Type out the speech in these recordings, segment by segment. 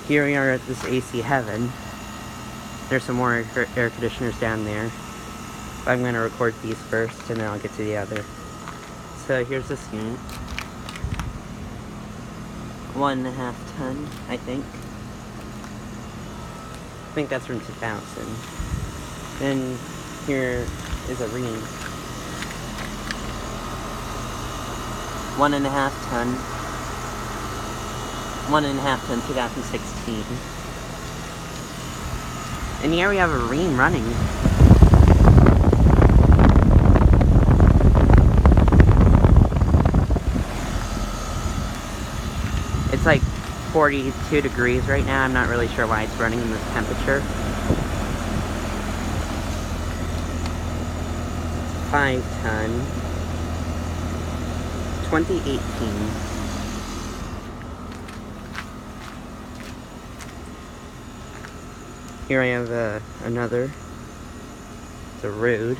Here we are at this AC heaven. There's some more air conditioners down there. But I'm going to record these first, and then I'll get to the other. So here's this unit. 1.5 ton, I think. I think that's from 2000. Then here is a Rheem. 1.5 ton. 1.5 ton, 2016. And here we have a Rheem running. It's like 42 degrees right now. I'm not really sure why it's running in this temperature. 5 ton. 2018. Here I have another. It's a Rude.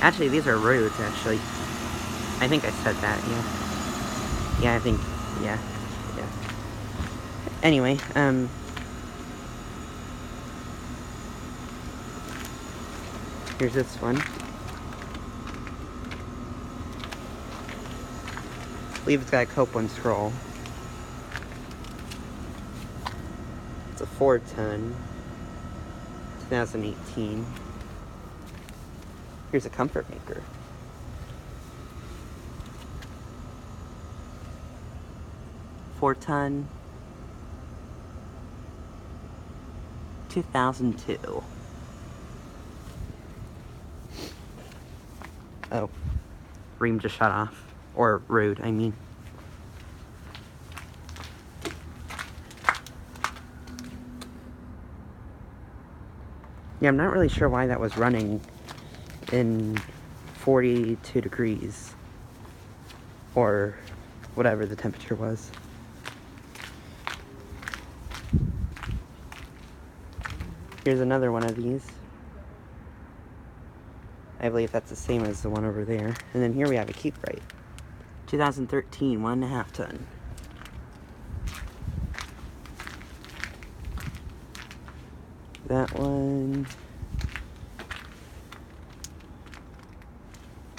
Actually, these are Rudes, actually. I think I said that, yeah. Yeah, I think, yeah. Anyway, here's this one. I believe it's got a Copeland scroll. It's a 4 ton, 2018. Here's a Comfort Maker. Four ton, 2002. Oh, Rheem just shut off. Or Rude, I mean. Yeah, I'm not really sure why that was running in 42 degrees. Or whatever the temperature was. Here's another one of these. I believe that's the same as the one over there. And then here we have a Keep Right. 2013, 1.5 ton. That one.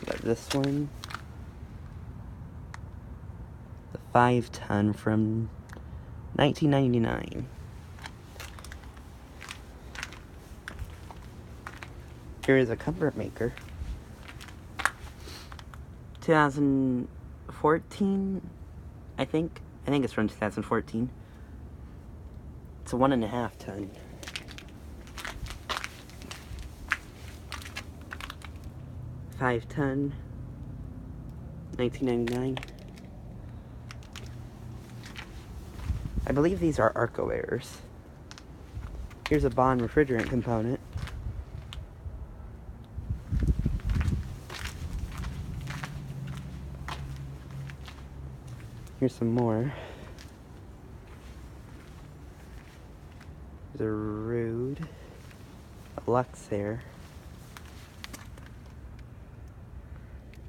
Got this one. The 5 ton from 1999. Here is a Comfort Maker. 2014, I think. I think it's from 2014. It's a 1.5 ton. $5 ton. 1999. I believe these are Arco Airs. Here's a Bond refrigerant component. Here's some more. There's a Rude. A Luxair.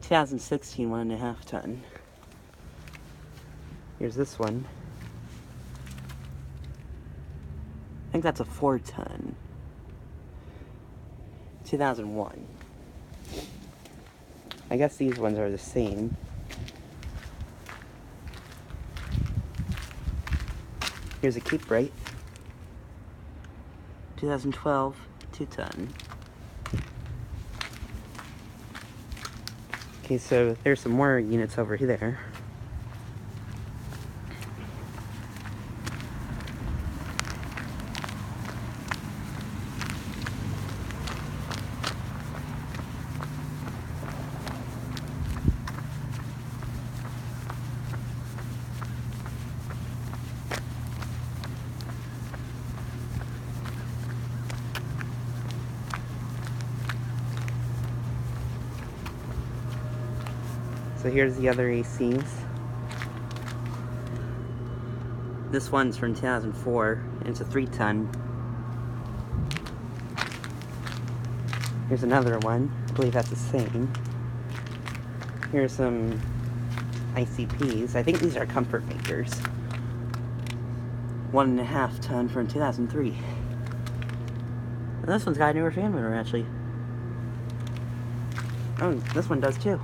2016, 1.5 ton. Here's this one. I think that's a 4 ton. 2001. I guess these ones are the same. Here's a Keep Right. 2012, 2 ton. Okay, so there's some more units over there. So here's the other ACs. This one's from 2004, and it's a 3 ton. Here's another one. I believe that's the same. Here's some ICPs. I think these are Comfort Makers. 1.5 ton from 2003. And this one's got a newer fan motor, actually. Oh, this one does too.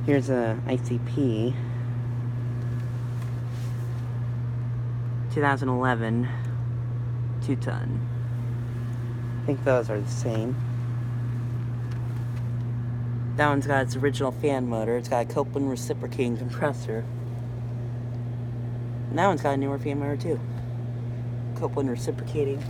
Here's a ICP 2011 2-ton. I think those are the same. That one's got its original fan motor. It's got a Copeland reciprocating compressor. And that one's got a newer fan motor too. Copeland reciprocating.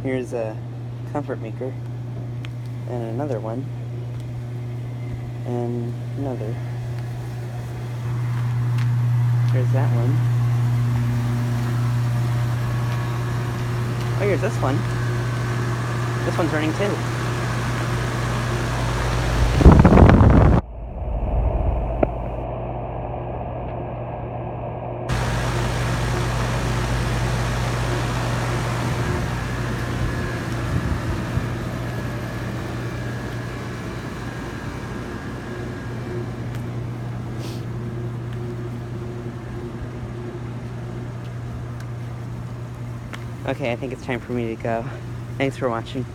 Here's a Comfort Maker, and another one, and another. Here's that one. Oh, here's this one. This one's running too. Okay, I think it's time for me to go. Thanks for watching.